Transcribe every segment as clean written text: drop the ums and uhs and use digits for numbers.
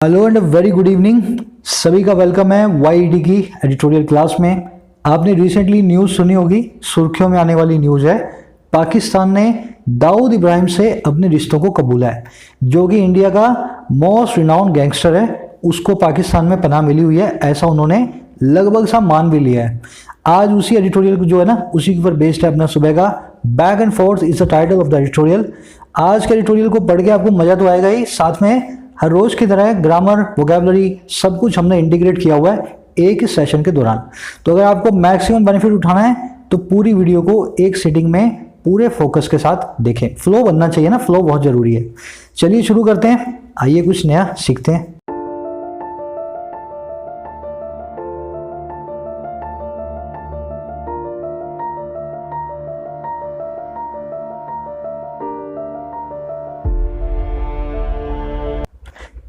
Hello and very good evening. सभी का welcome है वाईटी की एडिटोरियल क्लास में। आपने रिसेंटली न्यूज़ सुनी होगी, सुर्खियों में आने वाली न्यूज़ है। पाकिस्तान ने दाऊद इब्राहिम से अपने रिश्तों को कबूला है, जो कि इंडिया का मोस्ट रिनाउंड गैंगस्टर है। उसको पाकिस्तान में पनाह मिली हुई है, ऐसा उन्होंने लगभग सा मान भी लिया है। आज उसी एडिटोरियल को जो है ना, उसी के ऊपर बेस्ड है अपना सुबह का back and fourth is the title of the editorial. आज के एडिटोरियल को पढ़ के आपको मजा तो आएगा ही, साथ में हर रोज की तरह ग्रामर, वोकैबुलरी सब कुछ हमने इंटीग्रेट किया हुआ है एक ही सेशन के दौरान। तो अगर आपको मैक्सिमम बेनिफिट उठाना है तो पूरी वीडियो को एक सिटिंग में पूरे फोकस के साथ देखें। फ्लो बनना चाहिए ना, फ्लो बहुत जरूरी है। चलिए शुरू करते हैं, आइए कुछ नया सीखते हैं।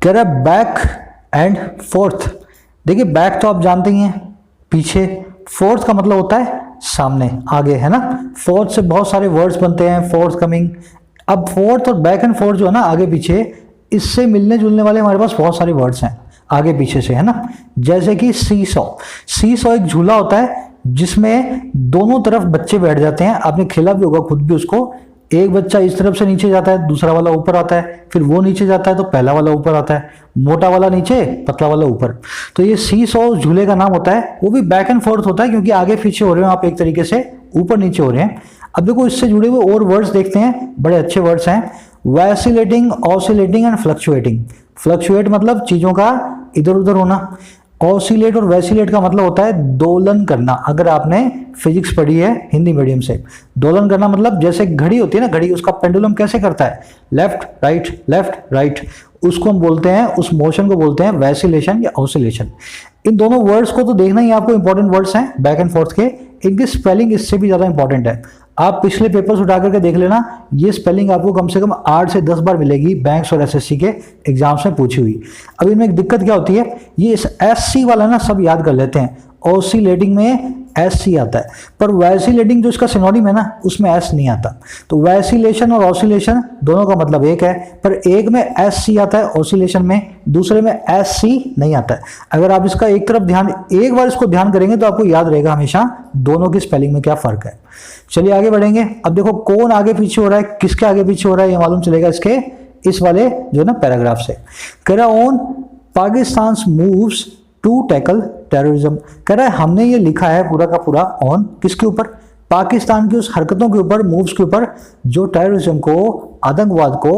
कह रहा है बैक एंड फोर्थ। देखिए बैक तो आप जानते ही हैं, पीछे। फोर्थ का मतलब होता है सामने, आगे, है ना। फोर्थ से बहुत सारे वर्ड्स बनते हैं, फोर्थ कमिंग। अब फोर्थ और बैक एंड फोर्थ जो है ना, आगे पीछे, इससे मिलने जुलने वाले हमारे पास बहुत सारे वर्ड्स हैं आगे पीछे से, है ना। जैसे कि सी सॉ। सी सॉ एक झूला होता है जिसमें दोनों तरफ बच्चे बैठ जाते हैं। आपने खेला भी होगा खुद भी उसको। एक बच्चा इस तरफ से नीचे जाता है, दूसरा वाला ऊपर आता है, फिर वो नीचे जाता है तो पहला वाला ऊपर आता है, मोटा वाला नीचे, पतला वाला ऊपर। तो ये सी सॉ झूले का नाम होता है। वो भी बैक एंड फोर्थ होता है क्योंकि आगे पीछे हो रहे हो आप, एक तरीके से ऊपर नीचे हो रहे हैं। अब देखो इससे जुड़े हुए और वर्ड्स देखते हैं, बड़े अच्छे वर्ड्स हैं। Vacillating, oscillating and fluctuating. Fluctuate मतलब चीजों का इधर उधर होना। ऑसिलेट और वैसिलेट का मतलब होता है दोलन करना। अगर आपने फिजिक्स पढ़ी है हिंदी मीडियम से, दोलन करना मतलब जैसे घड़ी होती है ना, घड़ी उसका पेंडुलम कैसे करता है, लेफ्ट राइट, उसको हम बोलते हैं, उस मोशन को बोलते हैं वैसिलेशन या ऑसिलेशन। इन दोनों वर्ड्स को तो देखना ही आपको, इंपॉर्टेंट वर्ड्स हैं बैक एंड फोर्थ के। इनकी स्पेलिंग इससे भी ज्यादा इंपॉर्टेंट है। आप पिछले पेपर्स उठा करके देख लेना, ये स्पेलिंग आपको कम से कम 8 से 10 बार मिलेगी बैंक्स और एसएससी के एग्जाम्स में पूछी हुई। अब इनमें एक दिक्कत क्या होती है, ये एससी वाला ना सब याद कर लेते हैं। ऑसिलेटिंग में एससी आता है, पर वैसिलेटिंग जो इसका सिनोनिम है ना, उसमें एस नहीं आता। तो वैसिलेशन और ऑसिलेशन दोनों का मतलब एक है, पर एक में एससी आता है ऑसिलेशन में, दूसरे में एससी नहीं आता है। अगर आप इसका एक तरफ ध्यान, एक बार इसको ध्यान करेंगे तो आपको याद रहेगा हमेशा दोनों की स्पेलिंग में क्या फर्क है। चलिए आगे बढ़ेंगे। अब देखो कौन आगे पीछे हो रहा है, किसके आगे पीछे हो रहा है, ये मालूम चलेगा इसके इस वाले जो ना पैराग्राफ से। कह रहा on Pakistan moves to tackle terrorism. कह रहा है हमने ये लिखा है पूरा का पूरा ऑन किसके ऊपर, पाकिस्तान की उस हरकतों के ऊपर, मूव्स के ऊपर जो टेररिज्म को, आतंकवाद को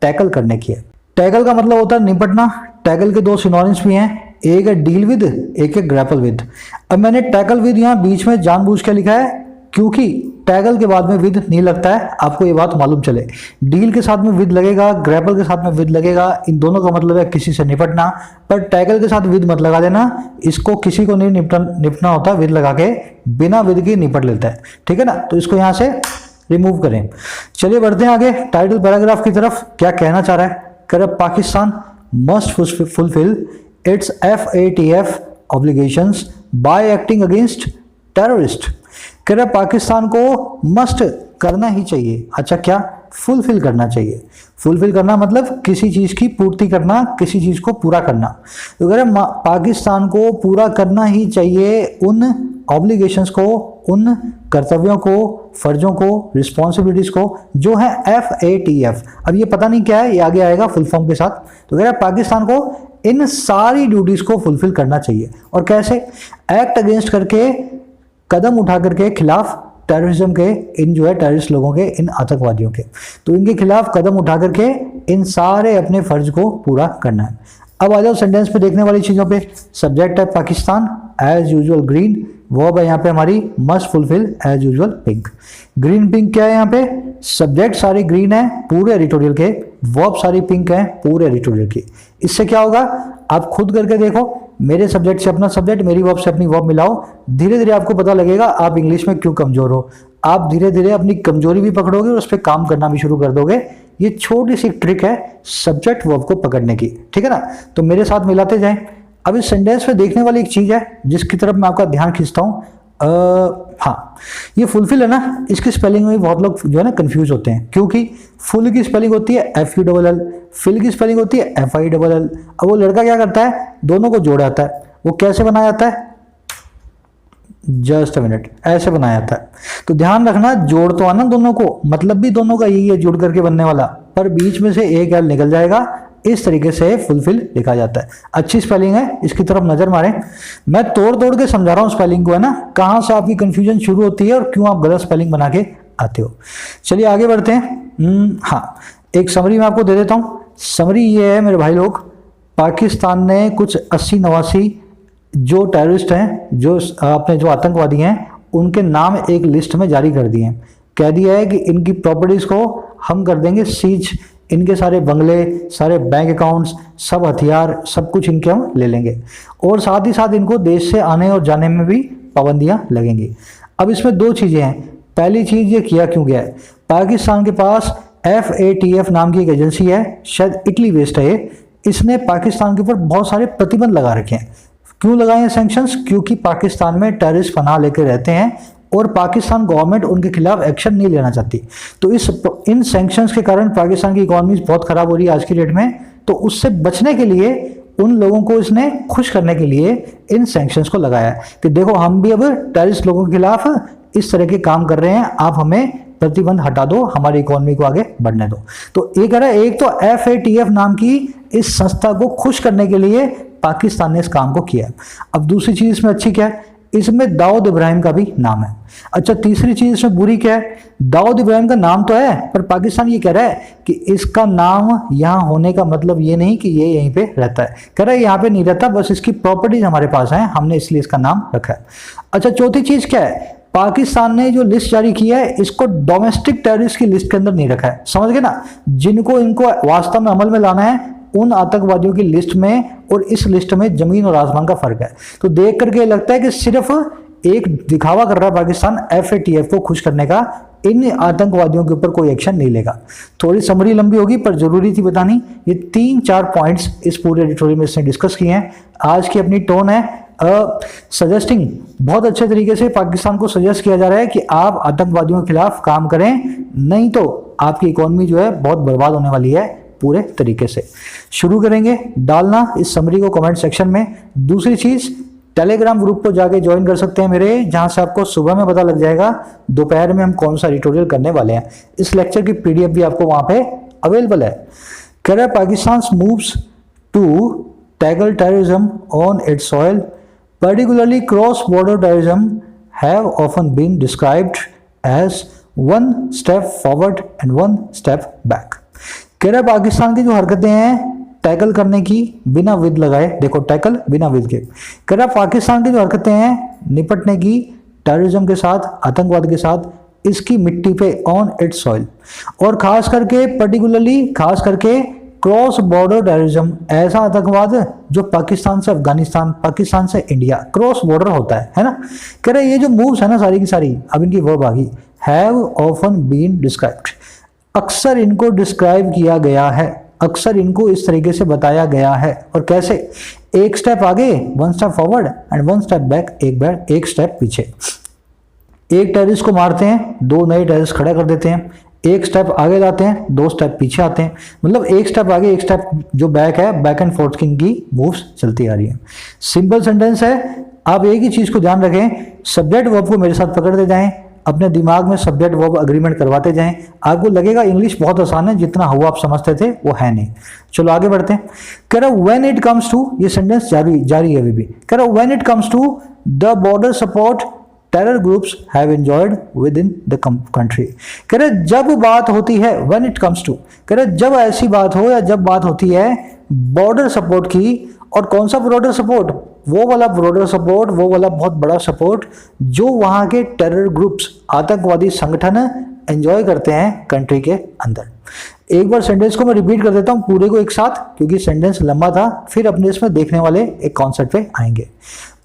टैकल करने की है। टैकल का मतलब होता है निपटना। टैकल के दो सिनोनिम्स भी हैं, एक है डील विद, एक है ग्रैपल विद। अब मैंने टैकल विद यहाँ बीच में जानबूझ के लिखा है क्योंकि टैगल के बाद में विद नहीं लगता है, आपको ये बात मालूम चले। डील के साथ में विद लगेगा, ग्रैपल के साथ में विद लगेगा, इन दोनों का मतलब है किसी से निपटना। पर टैगल के साथ विद मत लगा देना, इसको किसी को नहीं निपटना होता, विद लगा के बिना विद के निपट लेता है, ठीक है ना। तो इसको यहाँ से रिमूव करें। चलिए बढ़ते हैं आगे टाइटल पैराग्राफ की तरफ। क्या कहना चाह रहा है, कह रहा Pakistan must fulfil it's FATF obligations bye acting against terrorist. कह रहा पाकिस्तान को मस्ट करना ही चाहिए। अच्छा क्या, फुलफिल करना चाहिए। फुलफिल करना मतलब किसी चीज की पूर्ति करना, किसी चीज को पूरा करना। तो कह रहा पाकिस्तान को पूरा करना ही चाहिए उन ऑब्लिगेशंस को, उन कर्तव्यों को, फर्जों को, रिस्पॉन्सिबिलिटीज को जो है FATF। अब ये पता नहीं क्या है, ये आगे आएगा फुल फॉर्म के साथ। तो कह रहा पाकिस्तान को इन सारी ड्यूटीज को फुलफिल करना चाहिए। और कैसे, एक्ट अगेंस्ट करके, कदम उठा करके खिलाफ टेररिज्म के, इन जो है टेररिस्ट लोगों के, इन आतंकवादियों के। तो इनके खिलाफ कदम उठा करके इन सारे अपने फर्ज को पूरा करना है। अब आ जाओ सेंटेंस पे देखने वाली चीजों पे। सब्जेक्ट है Pakistan, as usual green. Verb है यहाँ पे हमारी must fulfil, as usual pink. Green pink क्या है यहाँ पे, सब्जेक्ट सारी ग्रीन है पूरे एडिटोरियल के, वर्ब सारी पिंक है पूरे एडिटोरियल की। इससे क्या होगा, आप खुद करके देखो, मेरे सब्जेक्ट से अपना सब्जेक्ट, मेरी वर्ब से अपनी वर्ब मिलाओ, धीरे धीरे आपको पता लगेगा आप इंग्लिश में क्यों कमजोर हो। आप धीरे धीरे अपनी कमजोरी भी पकड़ोगे और उस पर काम करना भी शुरू कर दोगे। ये छोटी सी ट्रिक है सब्जेक्ट वर्ब को पकड़ने की, ठीक है ना। तो मेरे साथ मिलाते जाएं। अब इस सेंटेंस में देखने वाली एक चीज है जिसकी तरफ मैं आपका ध्यान खींचता हूँ। हाँ, ये फुलफिल है ना, इसकी स्पेलिंग में बहुत लोग जो है ना कंफ्यूज होते हैं, क्योंकि फुल की स्पेलिंग होती है FULL, फिल की स्पेलिंग होती है FILL। अब वो लड़का क्या करता है, दोनों को जोड़ आता है। वो कैसे बनाया जाता है, जस्ट अ मिनट, ऐसे बनाया जाता है। तो ध्यान रखना, जोड़ तो आना दोनों को, मतलब भी दोनों का यही है, जुड़ करके बनने वाला, पर बीच में से एक एल निकल जाएगा। इस तरीके से फुलफिल लिखा जाता है। अच्छी स्पेलिंग है, इसकी तरफ नजर मारें। मैं तोड़ तोड़ के समझा रहा हूं स्पेलिंग को, है ना, कहां से आपकी कंफ्यूजन शुरू होती है और क्यों आप गलत स्पेलिंग बना के आते हो। चलिए आगे बढ़ते हैं। हाँ, एक समरी मैं आपको दे देता हूं। समरी ये है मेरे भाई लोग, पाकिस्तान ने कुछ 80-89 जो टेररिस्ट हैं, जो अपने जो आतंकवादी हैं, उनके नाम एक लिस्ट में जारी कर दिए हैं। कह दिया है कि इनकी प्रॉपर्टीज को हम कर देंगे सीज, इनके सारे बंगले, सारे बैंक अकाउंट्स, सब हथियार, सब कुछ इनके हम ले लेंगे, और साथ ही साथ इनको देश से आने और जाने में भी पाबंदियां लगेंगी। अब इसमें दो चीजें हैं। पहली चीज, ये किया क्यों गया है, पाकिस्तान के पास FATF नाम की एक एजेंसी है, शायद इटली बेस्ड है ये। इसने पाकिस्तान के ऊपर बहुत सारे प्रतिबंध लगा रखे हैं। क्यों लगाए हैं सैंक्शंस, क्योंकि पाकिस्तान में टेररिस्ट पनाह लेकर रहते हैं और पाकिस्तान गवर्नमेंट उनके खिलाफ एक्शन नहीं लेना चाहती। तो इन सैंक्शंस के कारण पाकिस्तान की इकोनॉमी बहुत खराब हो रही है आज की डेट में। तो उससे बचने के लिए उन लोगों को इसने खुश करने के लिए इन सैंक्शंस को लगाया है कि देखो हम भी अब टेररिस्ट लोगों के खिलाफ इस तरह के काम कर रहे हैं, आप हमें प्रतिबंध हटा दो, हमारी इकोनॉमी को आगे बढ़ने दो। तो एक है, एक तो FATF नाम की इस संस्था को खुश करने के लिए पाकिस्तान ने इस काम को किया। अब दूसरी चीज इसमें अच्छी क्या है, इसमें दाऊद इब्राहिम का भी नाम है। अच्छा, तीसरी चीज इसमें बुरी क्या है, दाऊद इब्राहिम का नाम तो है, पर पाकिस्तान ये कह रहा है कि इसका नाम यहाँ होने का मतलब ये नहीं कि ये यहीं पे रहता है। कह रहा है यहाँ पे नहीं रहता, बस इसकी प्रॉपर्टीज हमारे पास है, हमने इसलिए इसका नाम रखा है। अच्छा, चौथी चीज क्या है, पाकिस्तान ने जो लिस्ट जारी किया है, इसको डोमेस्टिक टेररिस्ट की लिस्ट के अंदर नहीं रखा है। समझ गए ना, जिनको इनको वास्तव में अमल में लाना है, उन आतंकवादियों की लिस्ट में और इस लिस्ट में जमीन और आसमान का फर्क है। तो देख करके लगता है कि सिर्फ एक दिखावा कर रहा है पाकिस्तान FATF को खुश करने का, इन आतंकवादियों के ऊपर कोई एक्शन नहीं लेगा। थोड़ी समरी लंबी होगी पर जरूरी थी बतानी। ये 3-4 पॉइंट्स इस पूरे एडिटोरियल में इसने डिस्कस किए हैं। आज की अपनी टोन है सजेस्टिंग, बहुत अच्छे तरीके से पाकिस्तान को सजेस्ट किया जा रहा है कि आप आतंकवादियों के खिलाफ काम करें, नहीं तो आपकी इकोनॉमी जो है बहुत बर्बाद होने वाली है पूरे तरीके से। शुरू करेंगे डालना इस समरी को कमेंट सेक्शन में। दूसरी चीज, टेलीग्राम ग्रुप को जाके ज्वाइन कर सकते हैं मेरे, जहां से आपको सुबह में पता लग जाएगा दोपहर में हम कौन सा एडिटोरियल करने वाले हैं। इस लेक्चर की PDF भी आपको वहां पे अवेलेबल है। कह रहा है Pakistan moves to tackle terrorism on its soil, particularly cross-border terrorism have often been described as one step forward and one step back। कह रहा है पाकिस्तान की जो हरकतें हैं टैकल करने की बिना विद लगाए, देखो टैकल बिना विद के, कह रहा है पाकिस्तान की जो हरकतें हैं निपटने की टेररिज्म के साथ, आतंकवाद के साथ, इसकी मिट्टी पे ऑन इट्स सॉइल, और खास करके पर्टिकुलरली खास करके क्रॉस बॉर्डर टेररिज्म, ऐसा आतंकवाद जो पाकिस्तान से अफगानिस्तान, पाकिस्तान से इंडिया क्रॉस बॉर्डर होता है ना। कह रहे ये जो मूव्स है ना सारी की सारी, अब इनकी वर्ब आ गई, हैव ऑफन बीन डिस्क्राइब्ड, अक्सर इनको डिस्क्राइब किया गया है, अक्सर इनको इस तरीके से बताया गया है। और कैसे, एक स्टेप आगे, 1 step forward and 1 step back, एक स्टेप पीछे। एक टेररिस्ट को मारते हैं, 2 नए टेररिस्ट खड़ा कर देते हैं, एक स्टेप आगे जाते हैं, 2 स्टेप पीछे आते हैं, मतलब एक स्टेप आगे एक स्टेप जो बैक है, बैक एंड फोर्थ की मूव्स चलती आ रही है। सिंपल सेंटेंस है, आप एक ही चीज को ध्यान रखें, सब्जेक्ट वर्ब को मेरे साथ पकड़ते जाएं, अपने दिमाग में सब्जेक्ट वर्ब अग्रीमेंट करवाते जाएं, आपको लगेगा इंग्लिश बहुत आसान है, जितना हुआ आप समझते थे वो है नहीं। चलो आगे बढ़ते हैं। कह रहा व्हेन इट कम्स टू, ये सेंटेंस जारी है अभी भी, कह रहा when it comes to the border support terror groups have enjoyed within the country. कह रहे जब बात होती है, व्हेन इट कम्स टू, कह रहे जब ऐसी बात हो या जब बात होती है बॉर्डर सपोर्ट की, और कौन सा बॉर्डर सपोर्ट, वो वाला बॉर्डर सपोर्ट, वो वाला बहुत बड़ा सपोर्ट जो वहां के टेरर ग्रुप्स, आतंकवादी संगठन एंजॉय करते हैं कंट्री के अंदर। एक बार सेंटेंस को मैं रिपीट कर देता हूं पूरे को एक साथ, क्योंकि सेंटेंस लंबा था, फिर अपने इसमें देखने वाले एक कॉन्सेप्ट पे आएंगे।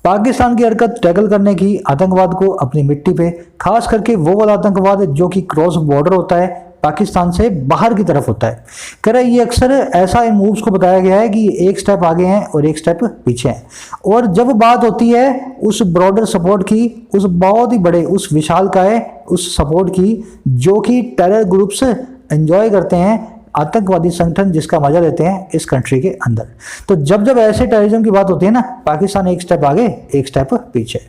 पाकिस्तान की हरकत टैकल करने की आतंकवाद को अपनी मिट्टी पे, खास करके वो वाला आतंकवाद जो कि क्रॉस बॉर्डर होता है, पाकिस्तान से बाहर की तरफ होता है। कह रहा है ये अक्सर ऐसा इन मूव्स को बताया गया है कि एक स्टेप आगे हैं और एक स्टेप पीछे हैं। और जब बात होती है उस ब्रॉडर सपोर्ट की, उस बहुत ही बड़े, उस विशालकाय उस सपोर्ट की जो कि टेरर ग्रुप्स एंजॉय करते हैं आतंकवादी संगठन जिसका मजा लेते हैं इस कंट्री के अंदर। तो जब जब ऐसे टेररिज्म की बात होती है ना, पाकिस्तान एक स्टेप आगे एक स्टेप पीछे।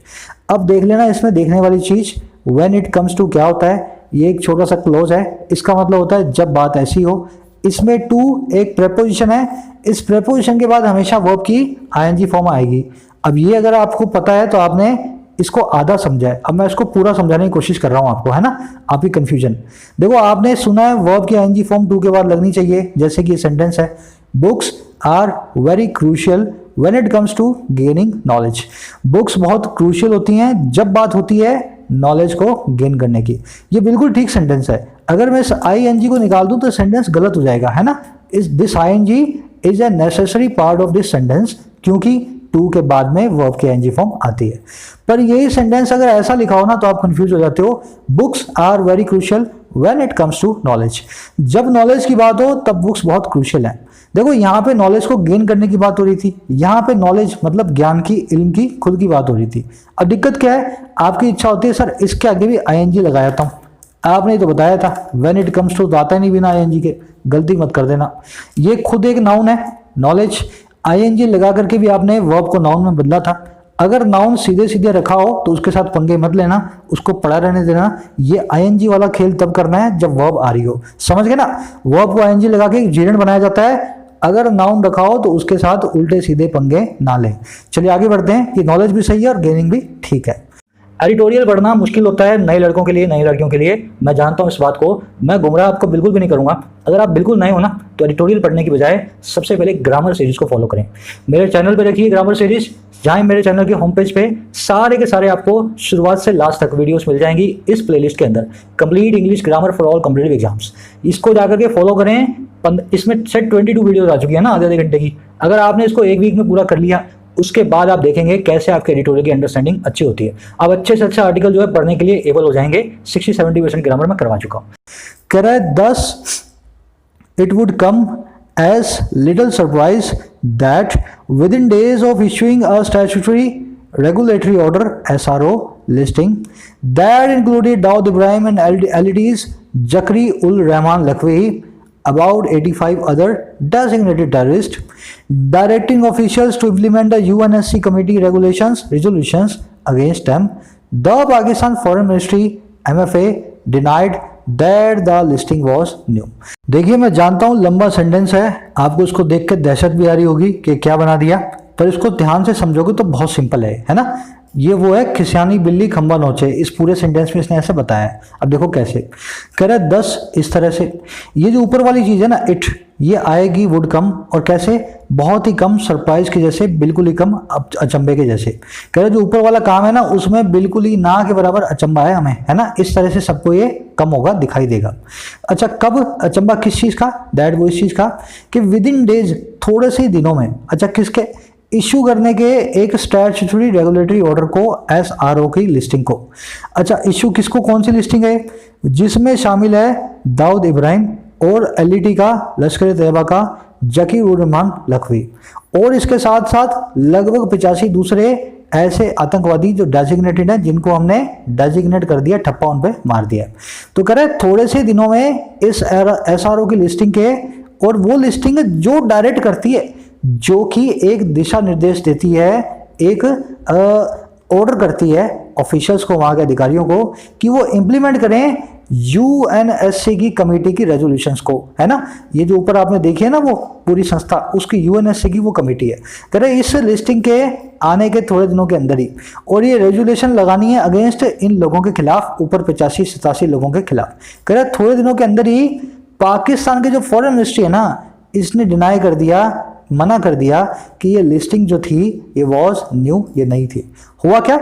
अब देख लेना इसमें देखने वाली चीज, व्हेन इट कम्स टू क्या होता है, ये एक छोटा सा क्लोज है, इसका मतलब होता है जब बात ऐसी हो। इसमें टू एक प्रेपोजिशन है, इस प्रेपोजिशन के बाद हमेशा वर्ब की आईएनजी फॉर्म आएगी। अब ये अगर आपको पता है तो आपने इसको आधा समझा है, अब मैं इसको पूरा समझाने की कोशिश कर रहा हूं आपको, है ना, आपकी कंफ्यूजन। देखो आपने सुना है वर्ब की आईएनजी फॉर्म टू के बाद लगनी चाहिए, जैसे कि सेंटेंस है, books are very crucial when it comes to gaining knowledge. Books बहुत क्रूशियल होती हैं जब बात होती है नॉलेज को गेन करने की। ये बिल्कुल ठीक सेंटेंस है। अगर मैं इस आईएनजी को निकाल दूं तो सेंटेंस गलत हो जाएगा, है ना। इस this ING is a necessary part of this sentence, क्योंकि टू के बाद में वर्ब की आईएनजी फॉर्म आती है। पर यही सेंटेंस अगर ऐसा लिखा हो ना तो आप कंफ्यूज हो जाते हो। Books are very crucial when it comes to knowledge. जब नॉलेज की बात हो तब बुक्स बहुत क्रूशियल है। देखो यहाँ पे नॉलेज को गेन करने की बात हो रही थी, यहाँ पे नॉलेज मतलब ज्ञान की, इल्म की, खुद की बात हो रही थी। अब दिक्कत क्या है, आपकी इच्छा होती है सर इसके आगे भी आईएनजी लगा देता हूँ, आपने तो बताया था व्हेन इट कम्स टू तो आता ही नहीं बिना आईएनजी के, गलती मत कर देना। ये खुद एक नाउन है नॉलेज, आईएनजी लगा करके भी आपने वर्ब को नाउन में बदला था। अगर नाउन सीधे सीधे रखा हो तो उसके साथ पंगे मत लेना, उसको पड़ा रहने देना। ये आईएनजी वाला खेल तब करना है जब वर्ब आ रही हो, समझ गए ना। वर्ब को आईएनजी लगा के जीरण बनाया जाता है, अगर नाउन रखा हो तो उसके साथ उल्टे सीधे पंगे ना लें। चलिए आगे बढ़ते हैं कि नॉलेज भी सही है और गेनिंग भी ठीक है। एडिटोरियल पढ़ना मुश्किल होता है नए लड़कों के लिए, नई लड़कियों के लिए, मैं जानता हूं इस बात को। मैं गुमराह आपको बिल्कुल भी नहीं करूंगा। अगर आप बिल्कुल नए हो ना तो एडिटोरियल पढ़ने की बजाय सबसे पहले ग्रामर सीरीज को फॉलो करें। मेरे चैनल पे रखिए ग्रामर सीरीज, जहां मेरे चैनल के होम पेज पे सारे के सारे आपको शुरुआत से लास्ट तक वीडियोस मिल जाएंगी इस प्लेलिस्ट के अंदर, complete English grammar for all competitive exams. इसको जाकर के फॉलो करें। इसमें सेट 22 वीडियोस आ चुकी है ना आधे घंटे की। अगर आपने इसको एक वीक में पूरा कर लिया उसके बाद आप देखेंगे कैसे आपके एडिटोरियल की अंडरस्टैंडिंग अच्छी होती है। आप अच्छे से अच्छा आर्टिकल जो है पढ़ने के लिए एबल हो जाएंगे। 60-70% ग्रामर में करवा चुका हूं। कह रहा है thus it would come as little surprise that within days of issuing a statutory regulatory order SRO listing that included Daud Ibrahim and LEDs Zakri ul Rahman Lakhvi, about 85 other designated terrorists, directing officials to implement the UNSC committee resolutions against them, the Pakistan Foreign Ministry MFA denied that the listing was new। देखिए मैं जानता हूँ लंबा sentence है, आपको इसको देख के दहशत भी आ रही होगी कि क्या बना दिया, पर इसको ध्यान से समझोगे तो बहुत सिंपल है ना। ये वो है खिसियानी बिल्ली खंबा नोचे, इस पूरे सेंटेंस में इसने ऐसे बताया है। अब देखो कैसे कह रहा है 10 इस तरह से, ये जो ऊपर वाली चीज है ना इट, ये आएगी वुड कम, और कैसे बहुत ही कम, सरप्राइज के जैसे, बिल्कुल ही कम, अचंबे के जैसे। कह रहे जो ऊपर वाला काम है ना उसमें बिल्कुल ही ना के बराबर अचंबा है हमें, है ना। इस तरह से सबको ये कम होगा, दिखाई देगा। अच्छा कब अचंबा किस चीज का, दैट वो इस चीज का कि विद इन डेज, थोड़े से ही दिनों में। अच्छा किसके, इश्यू करने के एक स्टैट्यूटरी रेगुलेटरी ऑर्डर को, SRO की लिस्टिंग को। अच्छा इश्यू किसको, कौन सी लिस्टिंग है, जिसमें शामिल है दाऊद इब्राहिम और LED का, लश्कर तैयबा का जकीर उर रहमान लखवी, और इसके साथ साथ लगभग 85 दूसरे ऐसे आतंकवादी जो डेजिग्नेटेड हैं, जिनको हमने डेजिग्नेट कर दिया, ठप्पा उन पे मार दिया। तो कह रहे थोड़े से दिनों में इस SRO की लिस्टिंग के, और वो लिस्टिंग जो डायरेक्ट करती है, जो कि एक दिशा निर्देश देती है, एक ऑर्डर करती है ऑफिशियल्स को, वहां के अधिकारियों को, कि वो इंप्लीमेंट करें UNSC की कमेटी की रेजोल्यूशंस को, है ना। ये जो ऊपर आपने देखी है ना वो पूरी संस्था, उसकी UNSC की वो कमेटी है। कह रहे इस लिस्टिंग के आने के थोड़े दिनों के अंदर ही, और ये रेजोल्यूशन लगानी है अगेंस्ट इन लोगों के खिलाफ, ऊपर 85-87 लोगों के खिलाफ। कह रहे थोड़े दिनों के अंदर ही पाकिस्तान के जो फॉरेन मिनिस्ट्री है ना, इसने डिनाई कर दिया, मना कर दिया कि ये लिस्टिंग जो थी ये वॉज न्यू, ये नहीं थी। हुआ क्या,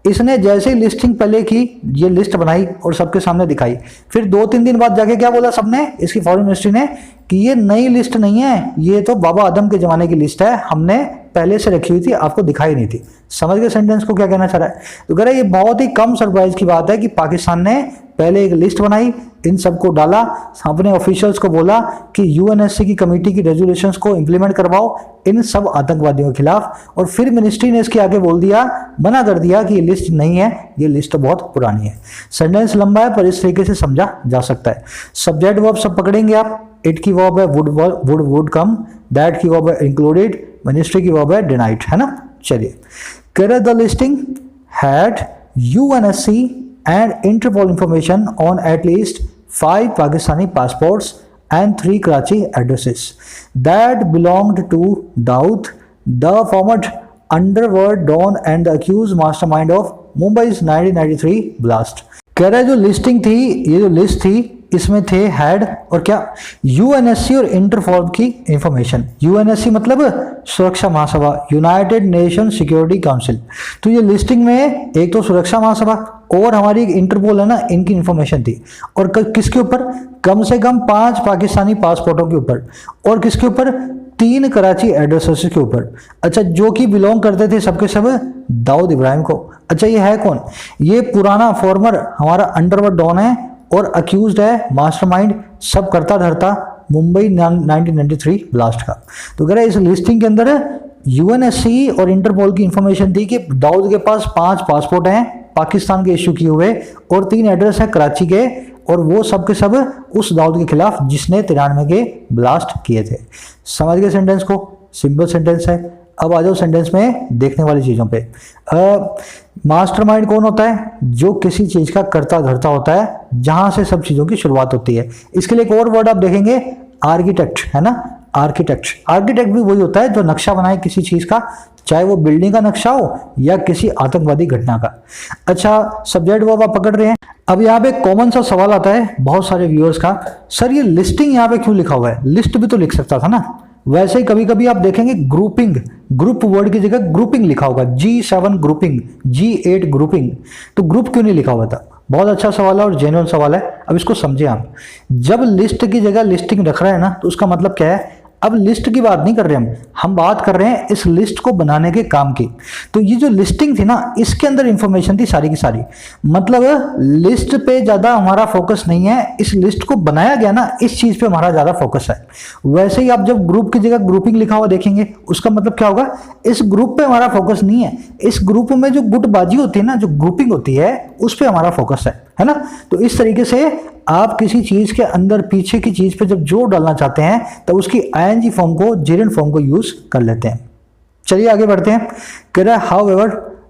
इसने जैसे ही लिस्टिंग पहले की, ये लिस्ट बनाई और सबके सामने दिखाई, फिर 2-3 दिन बाद जाके क्या बोला सबने, इसकी फॉरेन मिनिस्ट्री ने, कि ये नई लिस्ट नहीं है, ये तो बाबा आदम के जमाने की लिस्ट है, हमने पहले से रखी हुई थी, आपको दिखाई नहीं थी। समझ गए सेंटेंस को क्या कहना चाह रहा है। तो कह रहा है ये बहुत ही कम सरप्राइज की बात है कि पाकिस्तान ने पहले एक लिस्ट बनाई, इन सबको डाला, अपने ऑफिशियल्स को बोला कि UNSC की कमेटी की रेजोल्यूशंस को इंप्लीमेंट करवाओ इन सब आतंकवादियों के खिलाफ, और फिर मिनिस्ट्री ने इसके आगे बोल दिया, मना कर दिया कि ये लिस्ट नहीं है, ये लिस्ट तो बहुत पुरानी है। सेंटेंस लंबा है पर इस तरीके से समझा जा सकता है। सब्जेक्ट वर्ब सब पकड़ेंगे आप, इट की वर्ब है वुड कम, दैट की वर्ब है इंक्लूडेड, मिनिस्ट्री की वर्ब है डिनाइड, है ना। चलिए, कह रहे the listing had UNSC and Interpol information on at least 5 Pakistani passports and 3 Karachi addresses that belonged to Dawood, the former underworld don and the accused mastermind of Mumbai's 1993 blast। कह रहा है जो लिस्टिंग थी, ये जो लिस्ट थी, इसमें थे हेड और क्या, UNSC और इंटरपोल की इंफॉर्मेशन। UNSC मतलब सुरक्षा महासभा, यूनाइटेड नेशन सिक्योरिटी काउंसिल। तो ये लिस्टिंग में एक तो सुरक्षा महासभा और हमारी एक इंटरपोल है ना, इनकी इंफॉर्मेशन थी। और किसके ऊपर, कम से कम 5 पाकिस्तानी पासपोर्टों के ऊपर, और किसके ऊपर, 3 कराची एड्रेसेस के ऊपर। अच्छा, जो कि बिलोंग करते थे सबके सब दाऊद इब्राहिम को। अच्छा, ये है कौन, ये पुराना फॉर्मर हमारा अंडरवर्ल्ड डॉन है और अक्यूज्ड है, मास्टरमाइंड, सब करता धरता मुंबई 1993 ब्लास्ट का। तो कह रहे इस लिस्टिंग के अंदर UNSC और इंटरपोल की इंफॉर्मेशन थी कि दाऊद के पास 5 पासपोर्ट हैं पाकिस्तान के इश्यू किए हुए और 3 एड्रेस हैं कराची के, और वो सब के सब उस दाऊद के खिलाफ जिसने 93 के ब्लास्ट किए थे। समझ गए सेंटेंस को, सिंपल सेंटेंस है। अब आ जाओ सेंटेंस में देखने वाली चीज़ों पे। मास्टरमाइंड कौन होता है, जो किसी चीज़ का करता धरता होता है, जहां से सब चीज़ों की शुरुआत होती है। इसके लिए एक और वर्ड आप देखेंगे, आर्किटेक्ट, है ना, आर्किटेक्ट। आर्किटेक्ट भी वही होता है जो नक्शा बनाए किसी चीज़ का, चाहे वो बिल्डिंग का नक्शा हो या किसी आतंकवादी घटना का। अच्छा, सब्जेक्ट वर्ब आप पकड़ रहे हैं। अब यहाँ पे कॉमन सा सवाल आता है बहुत सारे व्यूअर्स का, सर ये लिस्टिंग यहाँ पे क्यों लिखा हुआ है, लिस्ट भी तो लिख सकता था ना। वैसे ही कभी कभी आप देखेंगे ग्रुपिंग, ग्रुप वर्ड की जगह ग्रुपिंग लिखा होगा, G7 ग्रुपिंग, G8 ग्रुपिंग, तो ग्रुप क्यों नहीं लिखा हुआ था। बहुत अच्छा सवाल है और जेन्युइन सवाल है। अब इसको समझे आप, जब लिस्ट की जगह लिस्टिंग रख रहे हैं ना, तो उसका मतलब क्या है, अब लिस्ट की बात नहीं कर रहे हम बात कर रहे हैं इस लिस्ट को बनाने के काम की। तो ये जो लिस्टिंग थी ना, इसके अंदर इंफॉर्मेशन थी सारी की सारी, मतलब लिस्ट पे ज्यादा हमारा फोकस नहीं है, इस लिस्ट को बनाया गया ना, इस चीज पे हमारा ज्यादा फोकस है। वैसे ही आप जब ग्रुप की जगह ग्रुपिंग लिखा हुआ देखेंगे, उसका मतलब क्या होगा, इस ग्रुप पे हमारा फोकस नहीं है, इस ग्रुप में जो गुटबाजी होती है ना, जो ग्रुपिंग होती है, उस पे हमारा फोकस है ना। तो इस तरीके से आप किसी चीज के अंदर पीछे की चीज पे जब जोर डालना चाहते हैं तो उसकी ING फॉर्म को, जेरेंट फॉर्म को यूज कर लेते हैं। चलिए आगे बढ़ते हैं। कह रहा है however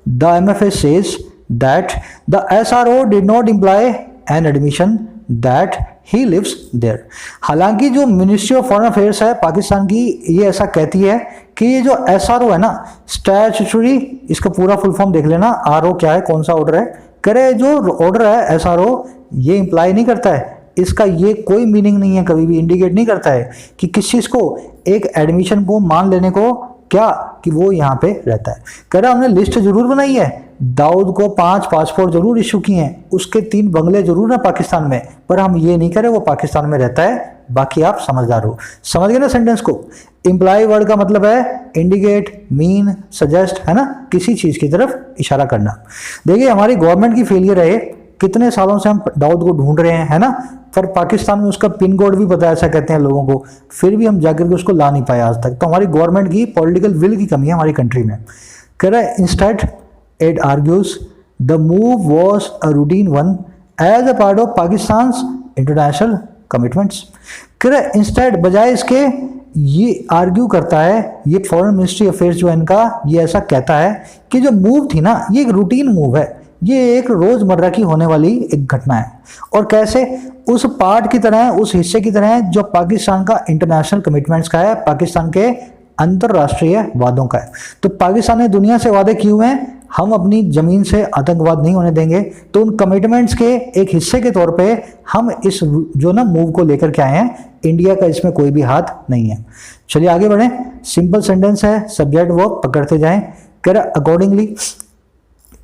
the MFA says that the SRO did not imply an admission that he lives there. हालांकि जो मिनिस्ट्री ऑफ फॉरेन अफेयर्स है पाकिस्तान की, ये ऐसा कहती है कि ये जो SRO है ना, स्टैट्यूटरी, इसका पूरा फुल फॉर्म देख लेना, RO क्या है, कौन सा ऑर्डर है। करे जो ऑर्डर है SRO, ये इंप्लाई नहीं करता है, इसका ये कोई मीनिंग नहीं है, कभी भी इंडिकेट नहीं करता है कि किस चीज़ को, एक एडमिशन को मान लेने को, क्या कि वो यहाँ पे रहता है। कह रहा हमने लिस्ट जरूर बनाई है, दाऊद को 5 पासपोर्ट जरूर इशू किए हैं, उसके 3 बंगले जरूर हैं पाकिस्तान में, पर हम ये नहीं करें वो पाकिस्तान में रहता है। बाकी आप समझदार हो, समझ गए ना सेंटेंस को। इंप्लाई वर्ड का मतलब है इंडिकेट, मीन, सजेस्ट, है ना, किसी चीज की तरफ इशारा करना। देखिए हमारी गवर्नमेंट की फेलियर है, कितने सालों से हम दाऊद को ढूंढ रहे हैं, है ना, पर पाकिस्तान में उसका पिन कोड भी पता है, ऐसा कहते हैं लोगों को, फिर भी हम जाकर के उसको ला नहीं पाए आज तक। तो हमारी गवर्नमेंट की पॉलिटिकल विल की कमी है हमारी कंट्री में। कह रहा है instead it argues the move was a routine one as a part of Pakistan international commitments. कह रहा है इंस्टेड, बजाय इसके, ये आर्ग्यू करता है, ये फॉरेन मिनिस्ट्री अफेयर्स जो है इनका, ये ऐसा कहता है कि जो मूव थी ना, ये एक रूटीन मूव है, ये एक रोजमर्रा की होने वाली एक घटना है। और कैसे, उस पार्ट की तरह, उस हिस्से की तरह जो पाकिस्तान का इंटरनेशनल कमिटमेंट्स का है, पाकिस्तान के अंतरराष्ट्रीय वादों का है। तो पाकिस्तान ने दुनिया से वादे किए हुए हैं, हम अपनी जमीन से आतंकवाद नहीं होने देंगे, तो उन कमिटमेंट्स के एक हिस्से के तौर पे हम इस जो ना मूव को लेकर के आए हैं। इंडिया का इसमें कोई भी हाथ नहीं है। चलिए आगे बढ़े। सिंपल सेंटेंस है, सब्जेक्ट वर्ब पकड़ते जाएं। कह रहा accordingly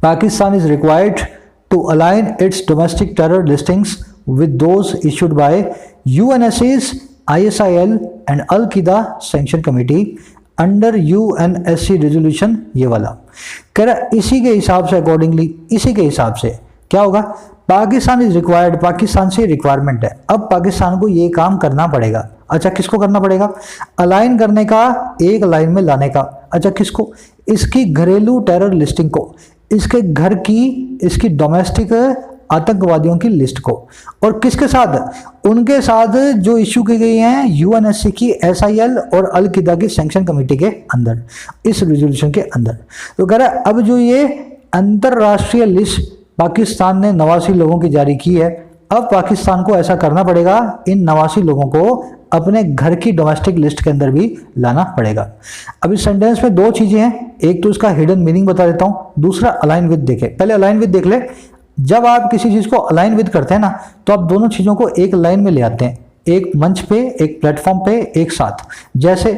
Pakistan is required to align its domestic terror listings with those issued by UNSC's ISIL and Al-Qaeda Sanction Committee under UNSC resolution, ये वाला। कह रहा इसी के हिसाब से, अकॉर्डिंगली, इसी के हिसाब से क्या होगा, पाकिस्तान इज रिक्वायर्ड, पाकिस्तान से रिक्वायरमेंट है, अब पाकिस्तान को ये काम करना पड़ेगा। अच्छा किसको करना पड़ेगा, अलाइन करने का, एक लाइन में लाने का। अच्छा किसको, इसकी घरेलू टेरर लिस्टिंग को, इसके घर की, इसकी डोमेस्टिक आतंकवादियों की लिस्ट को। और किसके साथ? उनके साथ जो इश्यू की गई हैं यूएनएससी की SIL और अल कायदा की सैंक्शन कमेटी के अंदर, इस रेजोल्यूशन के अंदर। तो कह रहा है अब जो ये अंतरराष्ट्रीय लिस्ट पाकिस्तान ने 89 लोगों की जारी की है, अब पाकिस्तान को ऐसा करना पड़ेगा, इन 89 लोगों को अपने घर की डोमेस्टिक लिस्ट के अंदर भी लाना पड़ेगा। अब इस सेंटेंस में दो चीजें हैं, एक तो इसका हिडन मीनिंग बता देता हूं, दूसरा अलाइन विद देखे। पहले अलाइन विद देख ले। जब आप किसी चीज को अलाइन विद करते हैं ना, तो आप दोनों चीजों को एक लाइन में ले आते हैं, एक मंच पे, एक प्लेटफॉर्म पे, एक साथ। जैसे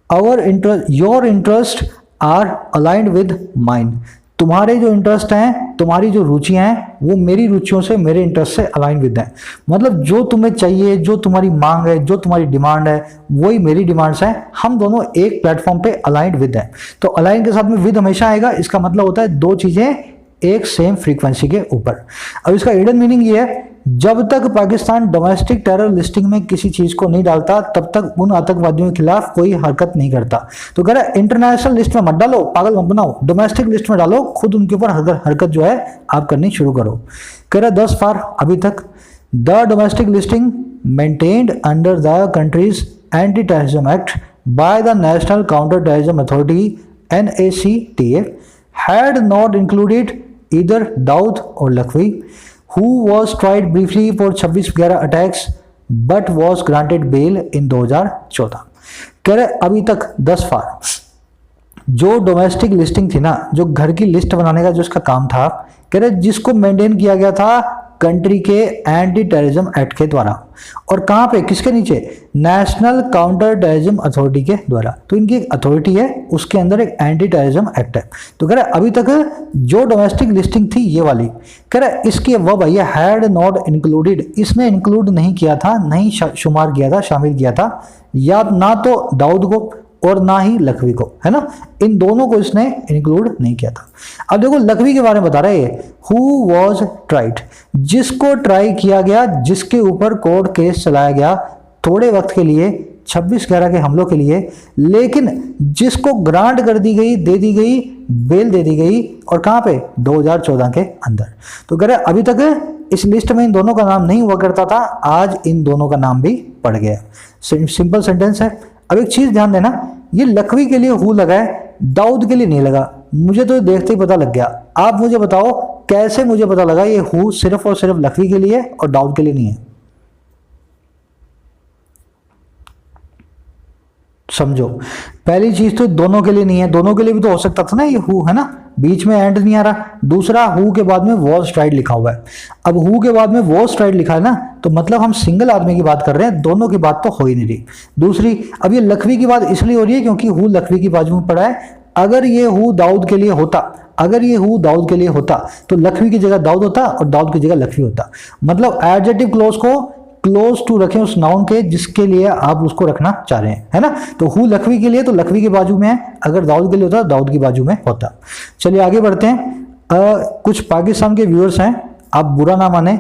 your interest are aligned with mine, तुम्हारे जो इंटरेस्ट हैं, तुम्हारी जो रुचियां हैं, वो मेरी रुचियों से, मेरे इंटरेस्ट से अलाइन विद हैं। मतलब जो तुम्हें चाहिए, जो तुम्हारी मांग है, जो तुम्हारी डिमांड है, वही मेरी डिमांड्स हैं। हम दोनों एक प्लेटफॉर्म पे अलाइंड विद हैं। तो अलाइन के साथ में विद हमेशा आएगा। इसका मतलब होता है दो चीजें एक सेम फ्रीक्वेंसी के ऊपर। अब इसका हिडन मीनिंग ये है, जब तक पाकिस्तान डोमेस्टिक टेरर लिस्टिंग में किसी चीज को नहीं डालता, तब तक उन आतंकवादियों के खिलाफ कोई हरकत नहीं करता। तो कह रहा है इंटरनेशनल लिस्ट में मत डालो, पागल मत बनाओ, डोमेस्टिक लिस्ट में डालो, खुद उनके ऊपर हरकत जो है आप करनी शुरू करो। कह रहा है thus far, अभी तक the domestic listing maintained under the countries anti terrorism act by the national counter terrorism authority NACTA had not included either Daud or Lakhvi, who was tried briefly for 26/11 attacks but was granted bail in 2014। कह रहे अभी तक 10 फार जो domestic listing थी ना, जो घर की लिस्ट बनाने का जो इसका काम था, कह रहे जिसको मेंटेन किया गया था कंट्री के एंटी टेररिज्म एक्ट के द्वारा, और कहां पे, किसके नीचे, नेशनल काउंटर टेररिज्म अथॉरिटी के द्वारा। तो इनकी एक अथॉरिटी है, उसके अंदर एक एंटी टेररिज्म एक्ट है। तो कह रहा है अभी तक जो डोमेस्टिक लिस्टिंग थी ये वाली, कह रहा है इसकी वर्ब है हैड नॉट इंक्लूडेड, इसने इंक्लूड नहीं किया था, नहीं शुमार किया था, शामिल किया था, या ना तो दाऊद को और ना ही लखवी को, है ना, इन दोनों को इसने इंक्लूड नहीं किया था। अब देखो लखवी के बारे में बता रहे हैं, हु वॉज ट्राइड, जिसको ट्राई किया गया, जिसके ऊपर कोर्ट केस चलाया गया थोड़े वक्त के लिए 26/11 के हमलों के लिए, लेकिन जिसको ग्रांट कर दी गई, दे दी गई, बेल दे दी गई, और कहां पे, 2014 के अंदर। तो कह रहे अभी तक इस लिस्ट में इन दोनों का नाम नहीं हुआ करता था, आज इन दोनों का नाम भी पड़ गया। सिंपल सेंटेंस है। अब एक चीज ध्यान देना, ये लखवी के लिए हु लगा है, दाऊद के लिए नहीं लगा। मुझे तो देखते ही पता लग गया। आप मुझे बताओ कैसे मुझे पता लगा ये हु सिर्फ और सिर्फ लखवी के लिए और दाऊद के लिए नहीं है? समझो, पहली चीज तो दोनों के लिए नहीं है, दोनों के लिए भी तो हो सकता था ना ये हु, है ना, बीच में एंड नहीं आ रहा। दूसरा, हु के बाद में वॉज ट्राइड लिखा हुआ है। अब हु के बाद में वॉज ट्राइड लिखा है ना, तो मतलब हम सिंगल आदमी की बात कर रहे हैं, दोनों की बात तो हो ही नहीं रही। दूसरी, अब ये लखवी की बात इसलिए हो रही है क्योंकि हु लखवी की बाजू में पड़ा है। अगर ये हु दाऊद के लिए होता, अगर ये हु दाऊद के लिए होता, तो लखवी की जगह दाऊद होता और दाऊद की जगह लखवी होता। मतलब एडजेक्टिव क्लोज को क्लोज टू रखें उस नाउन के जिसके लिए आप उसको रखना चाह रहे हैं, है ना। तो हु लखवी के लिए तो लखवी की बाजू में है, अगर दाऊद के लिए होता दाऊद की बाजू में होता। चलिए आगे बढ़ते हैं। कुछ पाकिस्तान के व्यूअर्स हैं, आप बुरा ना माने,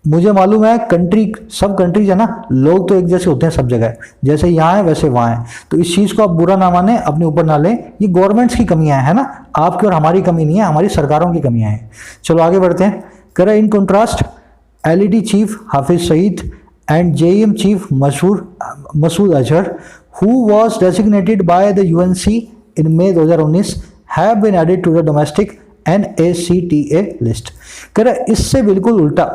मुझे मालूम है कंट्री, सब कंट्रीज है ना, लोग तो एक जैसे होते हैं सब जगह, जैसे यहाँ है वैसे वहाँ है। तो इस चीज़ को आप बुरा ना माने, अपने ऊपर ना लें, ये गवर्नमेंट्स की कमियां है ना, आपकी और हमारी कमी नहीं है, हमारी सरकारों की कमियां हैं। चलो आगे बढ़ते हैं। कह रहे in contrast LED chief Hafiz Saeed and JM chief Masood Azhar, who was designated by the UNC in May 2019, have been added to the domestic NACTA list। कह रहा इससे बिल्कुल उल्टा,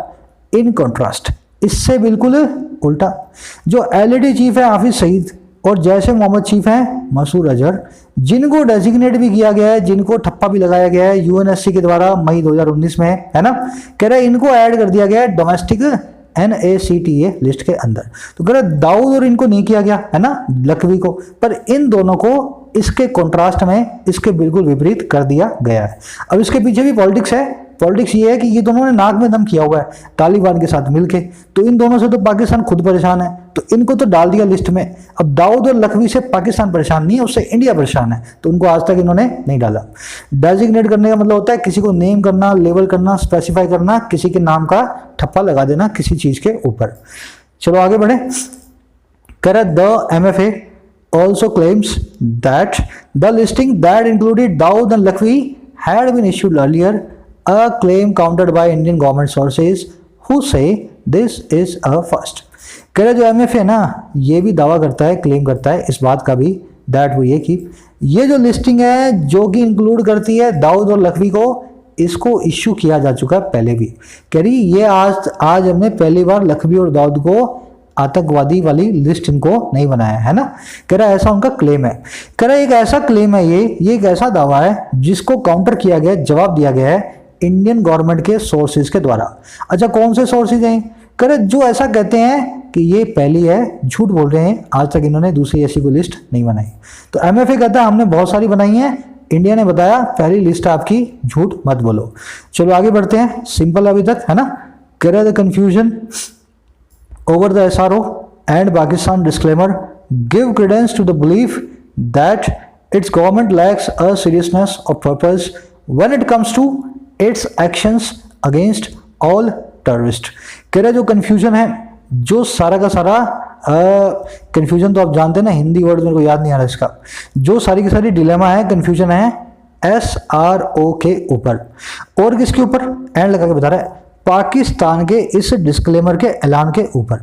इन कॉन्ट्रास्ट, इससे बिल्कुल उल्टा, जो LED चीफ है हाफिज सईद और जैश ए मोहम्मद चीफ हैं मसूद अजहर, जिनको डेजिग्नेट भी किया गया है, जिनको ठप्पा भी लगाया गया है UNSC के द्वारा मई 2019 में, है ना, कह रहे इनको ऐड कर दिया गया है डोमेस्टिक NACTA लिस्ट के अंदर। तो कह रहे दाऊद और इनको नहीं किया गया, है ना, लखवी को, पर इन दोनों को इसके कॉन्ट्रास्ट में इसके बिल्कुल विपरीत कर दिया गया है। अब इसके पीछे भी पॉलिटिक्स है। पॉलिटिक्स ये है कि ये दोनों ने नाक में दम किया हुआ है तालिबान के साथ मिलके, तो इन दोनों से तो पाकिस्तान खुद परेशान है, तो इनको तो डाल दिया लिस्ट में। अब दाऊद और लखवी से पाकिस्तान परेशान नहीं है, उससे इंडिया परेशान है, तो उनको आज तक इन्होंने नहीं डाला। डेजिग्नेट करने का मतलब होता है किसी को नेम करना, लेबल करना, स्पेसिफाई करना, किसी के नाम का ठप्पा लगा देना किसी चीज के ऊपर। चलो आगे बढ़े। कह रहा the MFA also claims that the listing that included Dawood and Lakhvi had been issued earlier a claim countered by Indian government sources who से दिस इज अ फर्स्ट। कह रहे जो एमएफए है ना, ये भी दावा करता है, क्लेम करता है इस बात का भी दैट वो ये जो लिस्टिंग है जो कि इंक्लूड करती है दाऊद और लखवी को, इसको इश्यू किया जा चुका है पहले भी। कह रही ये आज हमने पहली बार लखवी और दाऊद को आतंकवादी वाली लिस्ट इनको नहीं बनाया है ना। कह रहा ऐसा उनका क्लेम है। कह रहा एक ऐसा क्लेम है, ये एक ऐसा दावा है जिसको काउंटर किया गया, जवाब दिया गया है इंडियन गवर्नमेंट के सोर्सेज के द्वारा। अच्छा कौन से सोर्सेज हैं? कह रहे जो ऐसा कहते हैं कि ये पहली है, झूठ बोल रहे हैं, आज तक इन्होंने दूसरी ऐसी कोई लिस्ट नहीं बनाई। तो एमएफए कहता है हमने बहुत सारी बनाई है, इंडिया ने बताया पहली लिस्ट आपकी, झूठ मत बोलो। चलो आगे बढ़ते हैं, सिंपल अभी तक है ना। कह रहे the confusion over the SRO and Pakistan disclaimer give credence to the belief that its government lacks a seriousness of purpose when it comes to its actions against all terrorists। कह रहे जो confusion है, जो सारा का सारा confusion तो आप जानते हैं ना, हिंदी वर्ड मेरे को याद नहीं आ रहा इसका, जो सारी की सारी डिलेमा है, कंफ्यूजन है SRO के ऊपर और किसके ऊपर, एंड लगा के बता रहा है पाकिस्तान के इस डिस्क्लेमर के ऐलान के ऊपर।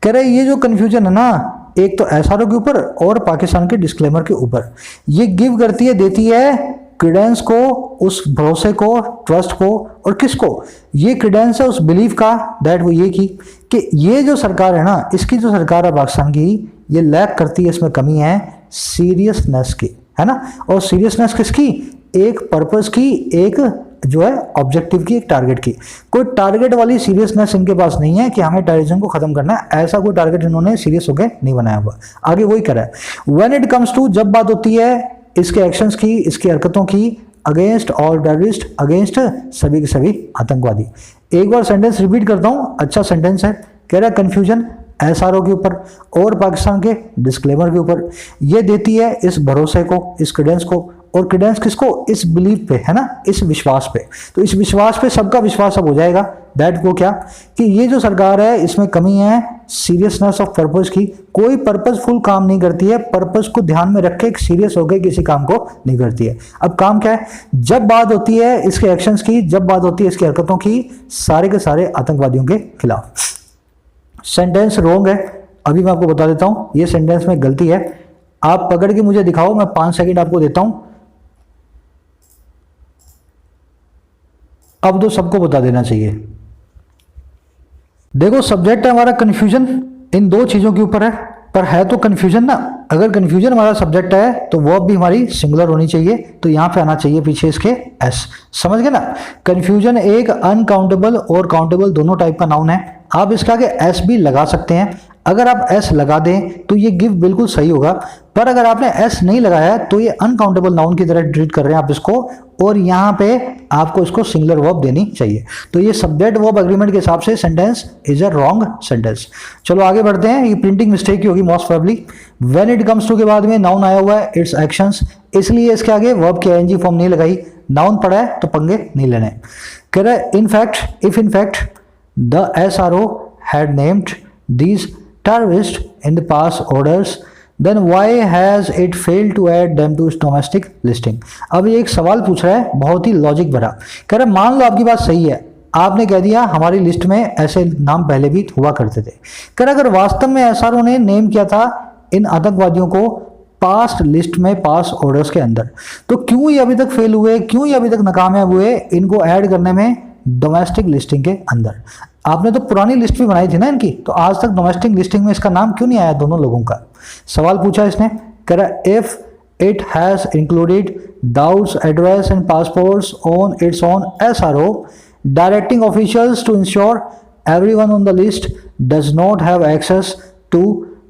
कह रहे ये जो कंफ्यूजन है ना, एक तो एसआरओ के ऊपर और पाकिस्तान के डिस्क्लेमर के ऊपर, ये गिव करती है, देती है क्रेडेंस को, उस भरोसे को, ट्रस्ट को, और किसको, ये क्रेडेंस है उस बिलीफ का दैट वो ये की कि ये जो सरकार है ना, इसकी जो सरकार है पाकिस्तान की, ये लैक करती है, इसमें कमी है सीरियसनेस की, है ना। और सीरियसनेस किसकी, एक पर्पस की, एक जो है ऑब्जेक्टिव की, एक टारगेट की। कोई टारगेट वाली सीरियसनेस इनके पास नहीं है कि हमें टेररिज्म को खत्म करना है, ऐसा कोई टारगेट इन्होंने सीरियस होकर नहीं बनाया हुआ। आगे वही करा है, व्हेन इट कम्स टू, जब बात होती है इसके एक्शंस की, इसकी हरकतों की, अगेंस्ट ऑल टेररिस्ट, अगेंस्ट सभी के सभी आतंकवादी। एक बार सेंटेंस रिपीट करता हूं, अच्छा सेंटेंस है। कह रहा है कंफ्यूजन एसआरओ के ऊपर और पाकिस्तान के डिस्क्लेमर के ऊपर, ये देती है इस भरोसे को, इस क्रेडेंस को, और क्रेडेंस किसको, इस बिलीफ पे, है ना, इस विश्वास पे। तो इस विश्वास पे सबका विश्वास अब हो जाएगा दैट को क्या, कि ये जो सरकार है इसमें कमी है सीरियसनेस ऑफ पर्पस की, कोई पर्पसफुल काम नहीं करती है, पर्पस को ध्यान में रख के सीरियस होकर किसी काम को नहीं करती है। अब काम क्या है, जब बात होती है इसके एक्शंस की, जब बात होती है इसकी हरकतों की, सारे के सारे आतंकवादियों के खिलाफ। सेंटेंस रोंग है, अभी मैं आपको बता देता हूं, ये सेंटेंस में गलती है। आप पकड़ के मुझे दिखाओ, मैं 5 सेकंड आपको देता हूं, अब तो सबको बता देना चाहिए। देखो सब्जेक्ट है हमारा कंफ्यूजन, इन दो चीजों के ऊपर है, पर है तो कंफ्यूजन ना। अगर कंफ्यूजन हमारा सब्जेक्ट है तो वर्ब भी हमारी सिंगुलर होनी चाहिए, तो यहां पे आना चाहिए पीछे इसके एस। समझ गए ना। कंफ्यूजन एक अनकाउंटेबल और काउंटेबल दोनों टाइप का नाउन है, आप इसका आगे एस भी लगा सकते हैं। अगर आप एस लगा दें तो ये गिव बिल्कुल सही होगा, पर अगर आपने एस नहीं लगाया तो ये अनकाउंटेबल नाउन की तरह ट्रीट कर रहे हैं आप इसको, और यहां पे आपको इसको सिंगुलर वर्ब देनी चाहिए। तो ये सब्जेक्ट वर्ब एग्रीमेंट के हिसाब से sentence is a wrong sentence. चलो आगे बढ़ते हैं, ये प्रिंटिंग मिस्टेक की होगी most probably. When it comes to के बाद में नाउन आया हुआ है, इट्स एक्शंस, इसलिए इसके आगे वर्ब की आईएनजी फॉर्म नहीं लगाई। नाउन पड़ा है तो पंगे नहीं लेने। कह रहा है in fact, if in fact the SRO had named these terrorists in the past orders, then why has it failed to add them to its domestic listing? अब ये एक सवाल पूछ रहा है बहुत ही लॉजिक भरा। कह रहा है मान लो आपकी बात सही है, आपने कह दिया हमारी लिस्ट में ऐसे नाम पहले भी हुआ करते थे। कह रहा अगर वास्तव में एसआरओ ने नेम किया था इन आतंकवादियों को पास्ट लिस्ट में, पास ऑर्डर्स के अंदर, तो क्यों ये अभी तक फेल हुए, क्यों ये अभी तक नाकामयाब हुए इनको ऐड करने में डोमेस्टिक लिस्टिंग के अंदर? आपने तो पुरानी लिस्ट भी बनाई थी ना इनकी, तो आज तक डोमेस्टिक लिस्टिंग में इसका नाम क्यों नहीं आया दोनों लोगों का? सवाल पूछा इसने। कह रहा if it has included Dawood's address and passports on its own SRO directing officials to ensure everyone on the list does not have access to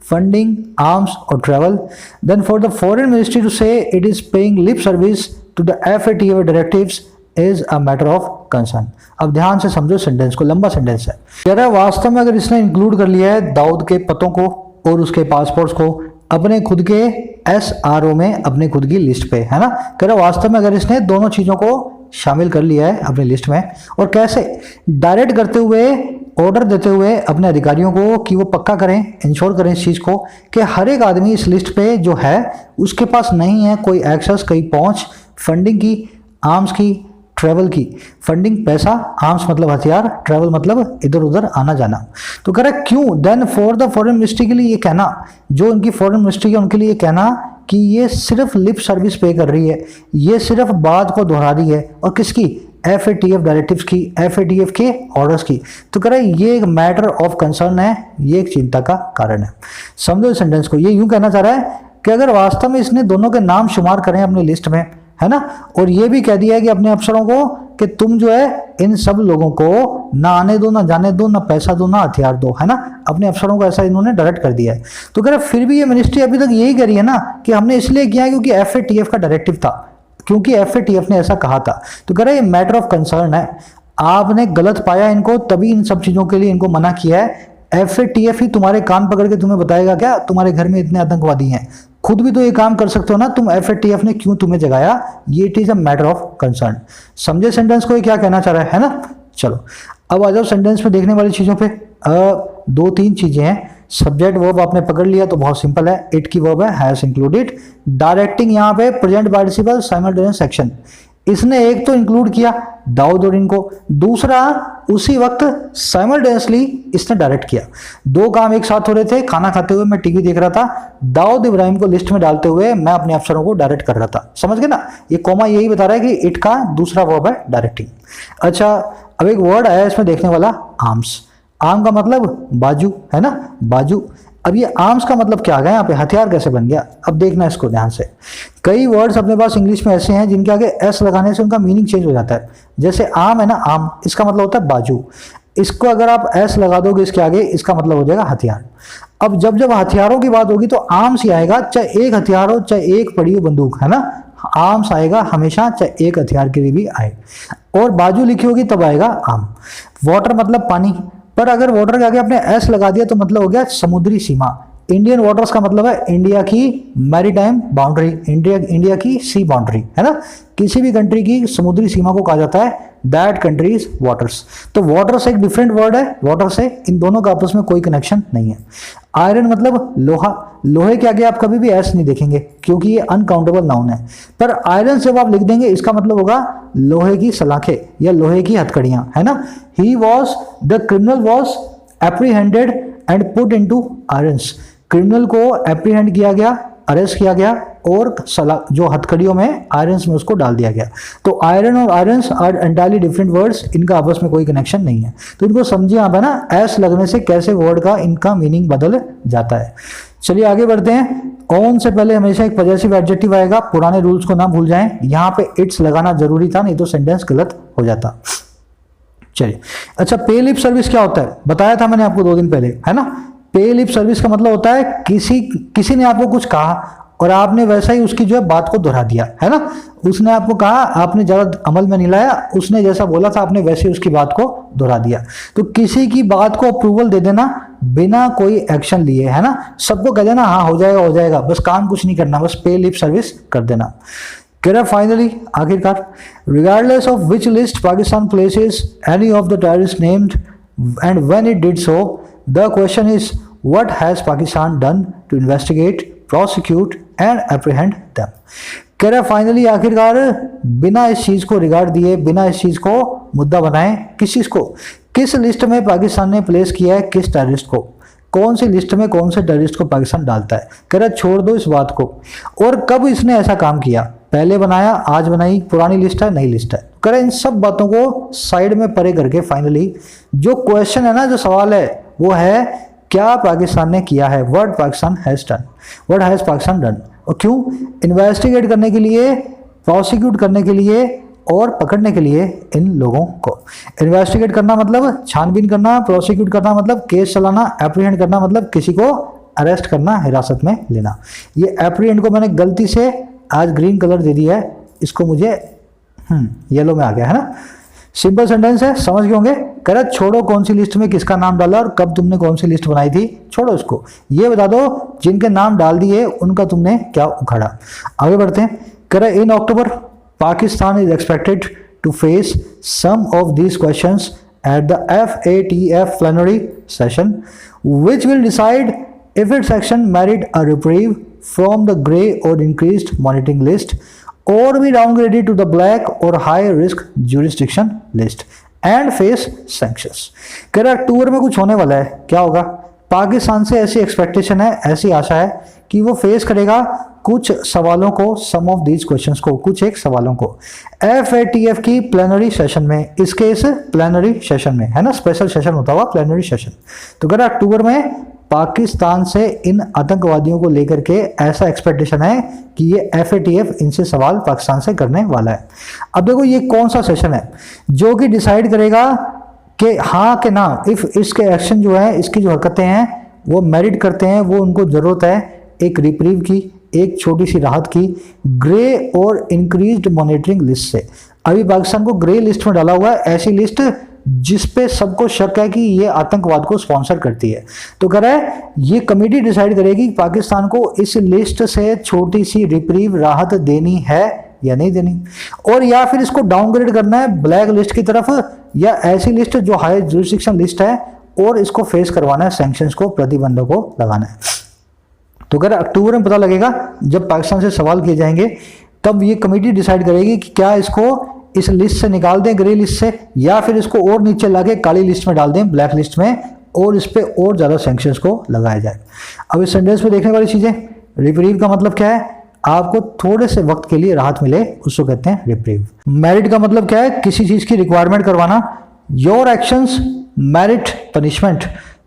funding, arms or travel, then for the foreign ministry to say it is paying lip service to the FATF directives is a matter of concern। अब ध्यान से समझो sentence को, लंबा sentence है। कह रहा है वास्तव में अगर इसने इंक्लूड कर लिया है दाऊद के पतों को और उसके पासपोर्ट्स को अपने खुद के एसआरओ में, अपने खुद की लिस्ट पे, है ना। कह रहा है वास्तव में अगर इसने दोनों चीजों को शामिल कर लिया है अपनी लिस्ट में, और कैसे, डायरेक्ट करते हुए, ऑर्डर देते हुए अपने अधिकारियों को कि वो पक्का करें, इंश्योर करें इस चीज़ को कि हर एक आदमी इस लिस्ट पे जो है उसके पास नहीं है कोई एक्सेस, कोई पहुंच फंडिंग की, आर्म्स की, ट्रेवल की, फंडिंग पैसा, आर्म्स मतलब हथियार, ट्रेवल मतलब इधर उधर आना जाना। तो कह रहा है क्यों, then for the foreign ministry के लिए ये कहना, जो इनकी फॉरेन मिनिस्ट्री है उनके लिए कहना कि ये सिर्फ लिप सर्विस पे कर रही है, ये सिर्फ बात को दोहरा रही है, और किसकी, FATF डायरेक्टिव्स की, FATF के ऑर्डर्स की। तो कह रहा है ये एक मैटर ऑफ कंसर्न है, ये एक चिंता का कारण है। समझो इस सेंटेंस को, ये यूं कहना चाह रहा है कि अगर वास्तव में इसने दोनों के नाम शुमार करें अपनी लिस्ट में, है ना, और ये भी कह दिया है कि अपने अफसरों को कि तुम जो है इन सब लोगों को ना आने दो, ना जाने दो, ना पैसा दो, ना हथियार दो, है ना, अपने अफसरों को ऐसा इन्होंने डायरेक्ट कर दिया है। तो कह रहे फिर भी ये मिनिस्ट्री अभी तक यही कह रही है ना कि हमने इसलिए किया है क्योंकि FATF का डायरेक्टिव था, क्योंकि FATF ने ऐसा कहा था। तो कह रहे ये मैटर ऑफ कंसर्न है, आपने गलत पाया इनको, तभी इन सब चीजों के लिए इनको मना किया है। FATF ही तुम्हारे कान पकड़ के तुम्हें बताएगा क्या तुम्हारे घर में इतने आतंकवादी हैं, खुद भी तो ये काम कर सकते हो ना तुम, FATF ने क्यों तुम्हें जगाया, ये it is a matter of concern. समझे सेंटेंस को, ये क्या कहना चाह रहा है ना। चलो अब आ जाओ सेंटेंस में देखने वाली चीजों पे। 2-3 चीजें हैं। सब्जेक्ट वर्ब आपने पकड़ लिया तो बहुत सिंपल है, इट की वर्ब है हैज इंक्लूडेड। डायरेक्टिंग यहाँ पे प्रेजेंट पार्टिसिपल साइमल्टेनियस एक्शन, इसने एक तो इंक्लूड किया दाऊद और इनको, दूसरा उसी वक्त साइमल्टेनियसली इसने डायरेक्ट किया। 2 काम एक साथ हो रहे थे, खाना खाते हुए मैं टीवी देख रहा था, दाऊद इब्राहिम को लिस्ट में डालते हुए मैं अपने अफसरों को डायरेक्ट कर रहा था। समझ गए ना, ये कॉमा यही बता रहा है कि इट का दूसरा वर्ब है डायरेक्टिंग। अच्छा अब एक वर्ड आया इसमें देखने वाला, आर्म्स। आर्म का मतलब बाजू, है ना, बाजू। अब ये आर्म्स का मतलब क्या आ गया यहाँ पे, हथियार कैसे बन गया। अब देखना इसको ध्यान से, कई वर्ड्स अपने पास इंग्लिश में ऐसे हैं जिनके आगे एस लगाने से उनका मीनिंग चेंज हो जाता है। जैसे आर्म है ना, आर्म इसका मतलब होता है बाजू, इसको अगर आप एस लगा दोगे इसके आगे, इसका मतलब हो जाएगा हथियार। अब जब जब हथियारों की बात होगी तो आर्म्स ही आएगा, चाहे एक हथियार हो चाहे एक पड़ी हो बंदूक, है ना, आर्म्स आएगा हमेशा, चाहे एक हथियार के लिए भी आए। और बाजू लिखी होगी तब आएगा आर्म। वाटर मतलब पानी, पर अगर वाटर के आगे आपने एस लगा दिया तो मतलब हो गया समुद्री सीमा। इंडियन वाटर्स का मतलब है इंडिया की मैरीटाइम बाउंड्री, इंडिया की सी बाउंड्री, है ना, किसी भी कंट्री की समुद्री सीमा को कहा जाता है दैट कंट्रीज वाटर्स। तो वाटर्स एक डिफरेंट वर्ड है, वाटर से इन दोनों का आपस में कोई कनेक्शन नहीं है। आयरन मतलब लोहा, लोहे के आगे आप कभी भी एस नहीं देखेंगे क्योंकि ये अनकाउंटेबल नाउन है, पर आयरन जब आप लिख देंगे इसका मतलब होगा लोहे की सलाखें या लोहे की हथकड़ियां, है ना। He was the criminal was apprehended and put into irons, criminal को एप्रीहेंड किया गया, अरेस्ट किया गया और जो हथकड़ियों में आयरन्स में उसको डाल दिया गया। तो आयरन और irons are entirely different words, इनका आपस में कोई कनेक्शन नहीं है। तो इनको समझिए यहाँ पे ना, एस लगने से कैसे वर्ड का इनका मीनिंग बदल जाता है। चलिए आगे बढ़ते हैं। ऑन से पहले हमेशा एक पॉजेसिव एडजेक्टिव आएगा, पुराने रूल्स को ना भूल जाएं। यहाँ पे इट्स लगाना जरूरी था, नहीं तो सेंटेंस गलत हो जाता। चलिए अच्छा, पे लिप सर्विस क्या होता है बताया था मैंने आपको 2 दिन पहले, है ना। पे लिप सर्विस का मतलब होता है किसी ने आपको कुछ कहा और आपने वैसा ही उसकी जो है बात को दोहरा दिया, है ना। उसने आपको कहा, आपने ज्यादा अमल में नहीं लाया, उसने जैसा बोला था आपने वैसे ही उसकी बात को दोहरा दिया। तो किसी की बात को अप्रूवल दे देना बिना कोई एक्शन लिए, है ना, सबको कह देना हाँ हो जाएगा, बस काम कुछ नहीं करना, बस पे लिप सर्विस कर देना। फाइनली आखिरकार, regardless of which list Pakistan places any of the terrorist named and when it did so, the question is what has Pakistan done to investigate, prosecute and apprehend them. कह रहा फाइनली आखिरकार, बिना इस चीज को रिगार्ड दिए, बिना इस चीज को मुद्दा बनाए, किस चीज को, किस लिस्ट में पाकिस्तान ने प्लेस किया है किस टेररिस्ट को, कौन सी लिस्ट में कौन से टेररिस्ट को पाकिस्तान डालता है। कह रहा छोड़ दो इस बात को, और कब इसने ऐसा काम किया, पहले बनाया, आज बनाई, पुरानी लिस्ट है, नई लिस्ट है। कह रहा इन सब बातों को साइड में परे करके फाइनली जो क्वेश्चन है ना, जो सवाल है वो है क्या पाकिस्तान ने किया है, what Pakistan has done, what has Pakistan done. और क्यों, इन्वेस्टिगेट करने के लिए, प्रोसिक्यूट करने के लिए और पकड़ने के लिए इन लोगों को। इन्वेस्टिगेट करना मतलब छानबीन करना, प्रोसिक्यूट करना मतलब केस चलाना, एप्रीहेंड करना मतलब किसी को अरेस्ट करना, हिरासत में लेना। ये एप्रीहेंड को मैंने गलती से आज ग्रीन कलर दे दिया है, इसको मुझे येलो में आ गया, है ना। सिंपल सेंटेंस है, समझ गए होंगे। कह रहा छोड़ो कौन सी लिस्ट में किसका नाम डाला और कब तुमने कौन सी लिस्ट बनाई थी, छोड़ो इसको, ये बता दो जिनके नाम डाल दिए उनका तुमने क्या उखाड़ा। आगे बढ़ते हैं। कह रहा in October Pakistan is expected to face some of these questions at the FATF plenary session which will decide if its action merit a reprieve from the grey or increased monitoring list or be downgraded to the black or high risk jurisdiction list and face sanctions. कह रहा अक्टूबर में कुछ होने वाला है, क्या होगा? पाकिस्तान से ऐसी एक्सपेक्टेशन है, ऐसी आशा है कि वो फेस करेगा कुछ सवालों को, सम ऑफ दीज क्वेश्चंस को, कुछ एक सवालों को FATF की प्लेनरी सेशन में, इसके इस प्लेनरी सेशन में, है ना, स्पेशल सेशन होता हुआ प्लेनरी सेशन। तो कह रहा अक्टूबर में पाकिस्तान से इन आतंकवादियों को लेकर के ऐसा एक्सपेक्टेशन है कि ये FATF इनसे सवाल पाकिस्तान से करने वाला है। अब देखो ये कौन सा सेशन है जो कि डिसाइड करेगा कि हाँ कि ना, इफ इसके एक्शन जो है, इसकी जो हरकतें हैं वो मेरिट करते हैं, वो उनको जरूरत है एक रिप्रीव की, एक छोटी सी राहत की, ग्रे और इंक्रीज्ड मॉनिटरिंग लिस्ट से। अभी पाकिस्तान को ग्रे लिस्ट में डाला हुआ है, ऐसी लिस्ट जिसपे सबको शक है कि ये आतंकवाद को स्पॉन्सर करती है। तो कह रहा है ये कमेटी डिसाइड करेगी कि पाकिस्तान को इस लिस्ट से छोटी सी रिप्रीव राहत देनी है या नहीं देनी, और या फिर इसको डाउनग्रेड करना है ब्लैक लिस्ट की तरफ, या ऐसी लिस्ट जो हाई ज्यूरिसडिक्शन लिस्ट है और इसको फेस करवाना है, सैंक्शंस को, प्रतिबंधों को लगाना है। तो अगर अक्टूबर में पता लगेगा, जब पाकिस्तान से सवाल किए जाएंगे, तब ये कमेटी डिसाइड करेगी कि क्या इसको इस लिस्ट से निकाल दें, ग्रे लिस्ट से, या फिर इसको और नीचे लाके काली लिस्ट में डाल दें, ब्लैक लिस्ट में, और इस पे और ज्यादा सैंक्शंस को लगाया जाए। अब इस सेंटेंस में देखने वाली चीजें, रिप्रीव का मतलब क्या है? आपको थोड़े से वक्त के लिए राहत मिले, उसको कहते हैं रिप्रीव। मेरिट का मतलब क्या है? किसी चीज की रिक्वायरमेंट करवाना। योर एक्शंस मेरिट पनिशमेंट,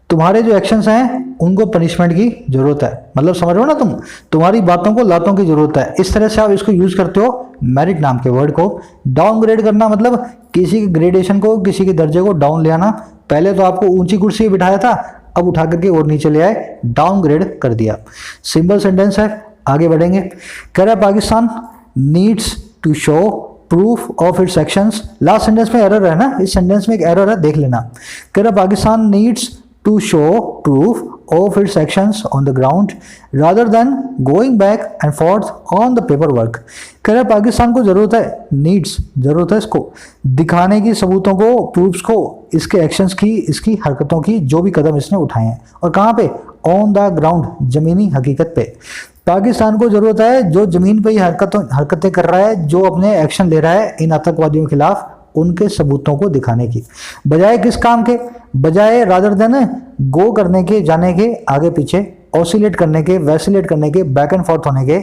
तुम्हारे जो एक्शंस हैं उनको पनिशमेंट की जरूरत है, मतलब समझ रहे हो ना तुम, तुम्हारी बातों को लातों की जरूरत है। इस तरह से आप इसको यूज करते हो मेरिट नाम के वर्ड को। डाउनग्रेड करना मतलब किसी के ग्रेडेशन को, किसी के दर्जे को डाउन ले आना। पहले तो आपको ऊंची कुर्सी पे बिठाया था, अब उठा करके और नीचे ले आए, डाउनग्रेड कर दिया। सिंपल सेंटेंस है, आगे बढ़ेंगे। कह रहा है Pakistan needs to show proof of its actions. Last sentence में एरर है ना, इस सेंटेंस में एक एरर है, देख लेना। कह रहा Pakistan needs to show proof of its actions on the ground rather than going back and forth on the paperwork। कह रहा पाकिस्तान को जरूरत है, नीड्स, जरूरत है इसको दिखाने की, सबूतों को, प्रूफ्स को, इसके एक्शंस की, इसकी हरकतों की, जो भी कदम इसने उठाए हैं। और कहाँ पे? ऑन द ग्राउंड, जमीनी हकीकत पे। पाकिस्तान को जरूरत है जो जमीन पे ही हरकतें कर रहा है, जो अपने एक्शन ले रहा है इन आतंकवादियों के खिलाफ, उनके सबूतों को दिखाने की, बजाय किस काम के? बजाय रादर देन गो करने के, जाने के, आगे पीछे, ऑसिलेट करने के, वैसिलेट करने के, बैक एंड फोर्थ होने के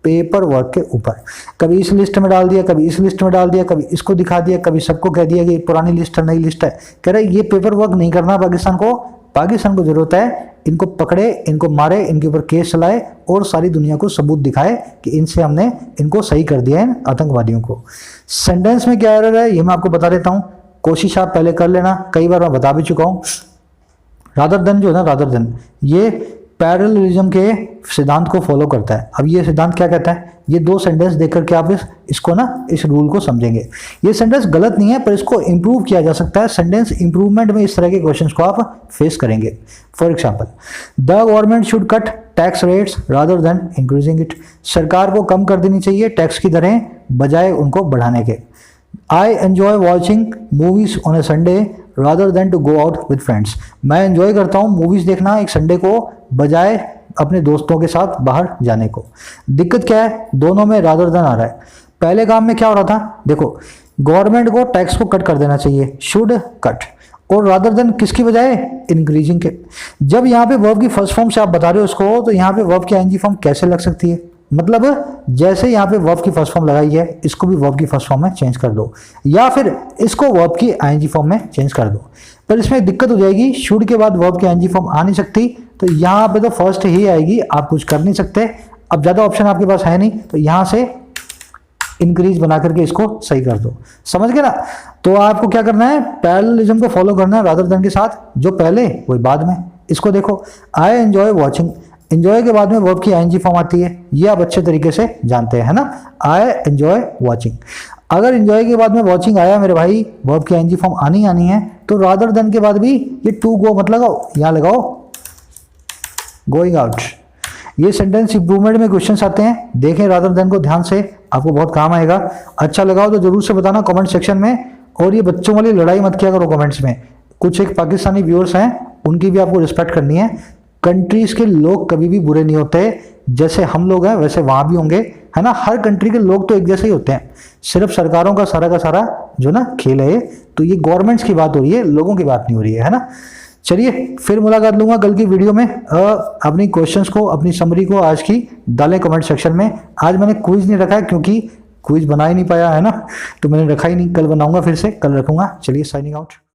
पेपर वर्क के ऊपर। कभी इस लिस्ट में डाल दिया, कभी इस लिस्ट में डाल दिया, कभी इसको दिखा दिया, कभी सबको कह दिया कि पुरानी लिस्ट है, नई लिस्ट है। कह रहे ये पेपर वर्क नहीं करना पाकिस्तान को। पाकिस्तान को जरूरत है इनको पकड़े, इनको मारे, इनके ऊपर केस चलाए और सारी दुनिया को सबूत दिखाए कि इनसे हमने इनको सही कर दिया है, आतंकवादियों को। सेंटेंस में क्या एरर है ये मैं आपको बता देता हूं, कोशिश आप पहले कर लेना, कई बार मैं बता भी चुका हूं। रादर देन जो है ना, रादर देन ये पैरेललिज्म के सिद्धांत को फॉलो करता है। अब ये सिद्धांत क्या कहता है? ये दो सेंटेंस देख करके आप इसको ना, इस रूल को समझेंगे। ये सेंटेंस गलत नहीं है, पर इसको इंप्रूव किया जा सकता है। सेंटेंस इंप्रूवमेंट में इस तरह के क्वेश्चंस को आप फेस करेंगे। For example, the government should cut tax rates rather than increasing it. सरकार को कम कर देनी चाहिए टैक्स की दरें, बजाय उनको बढ़ाने के। I enjoy watching movies on a Sunday rather than to go out with friends. मैं एंजॉय करता हूँ मूवीज देखना एक संडे को, बजाय अपने दोस्तों के साथ बाहर जाने को। दिक्कत क्या है? दोनों में रादर देन आ रहा है। पहले काम में क्या हो रहा था? देखो, गवर्नमेंट को टैक्स को कट कर देना चाहिए, शुड कट, और रादर देन किसकी बजाय? इंक्रीजिंग के। जब यहाँ पे वर्ब की फर्स्ट फॉर्म से आप बता रहे हो उसको, तो यहाँ पे वर्ब की आईएनजी फॉर्म कैसे लग सकती है? मतलब जैसे यहाँ पे वर्ब की फर्स्ट फॉर्म लगाई है, इसको भी वर्ब की फर्स्ट फॉर्म में चेंज कर दो, या फिर इसको वर्ब की आईएनजी फॉर्म में चेंज कर दो। पर इसमें दिक्कत हो जाएगी, शुड के बाद वर्ब की आईएनजी फॉर्म आ नहीं सकती, तो यहाँ पे तो फर्स्ट ही आएगी, आप कुछ कर नहीं सकते। अब ज्यादा ऑप्शन आपके पास है नहीं, तो यहाँ से इंक्रीज बना करके इसको सही कर दो। समझ गए ना? तो आपको क्या करना है? पैरेललिज्म को फॉलो करना है रादर देन के साथ, जो पहले वही बाद में। इसको देखो, आई एंजॉय वॉचिंग, एंजॉय के बाद में वर्ब की आईएनजी फॉर्म आती है, ये आप अच्छे तरीके से जानते हैं, है ना? आई एंजॉय वॉचिंग। अगर एंजॉय के बाद में वॉचिंग आया मेरे भाई, वर्ब की आईएनजी फॉर्म आनी है, तो रादर देन के बाद भी ये टू गो मत लगाओ, यहाँ लगाओ गोइंग आउट। ये सेंटेंस इंप्रूवमेंट में क्वेश्चंस आते हैं, देखें रादर देन को ध्यान से, आपको बहुत काम आएगा। अच्छा लगाओ तो जरूर से बताना कमेंट सेक्शन में, और ये बच्चों वाली लड़ाई मत किया करो कमेंट्स में। कुछ एक पाकिस्तानी व्यूअर्स हैं, उनकी भी आपको रिस्पेक्ट करनी है। कंट्रीज के लोग कभी भी बुरे नहीं होते, जैसे हम लोग हैं वैसे वहां भी होंगे, है ना। हर कंट्री के लोग तो एक जैसे ही होते हैं, सिर्फ सरकारों का सारा जो ना खेल है ये। तो ये गवर्नमेंट्स की बात हो रही है, लोगों की बात नहीं हो रही है ना। चलिए फिर मुलाकात लूंगा कल की वीडियो में। अपनी क्वेश्चंस को, अपनी समरी को आज की डालें कमेंट सेक्शन में। आज मैंने क्विज नहीं रखा है क्योंकि क्विज बना ही नहीं पाया, है ना, तो मैंने रखा ही नहीं। कल बनाऊंगा, फिर से कल रखूंगा। चलिए साइनिंग आउट।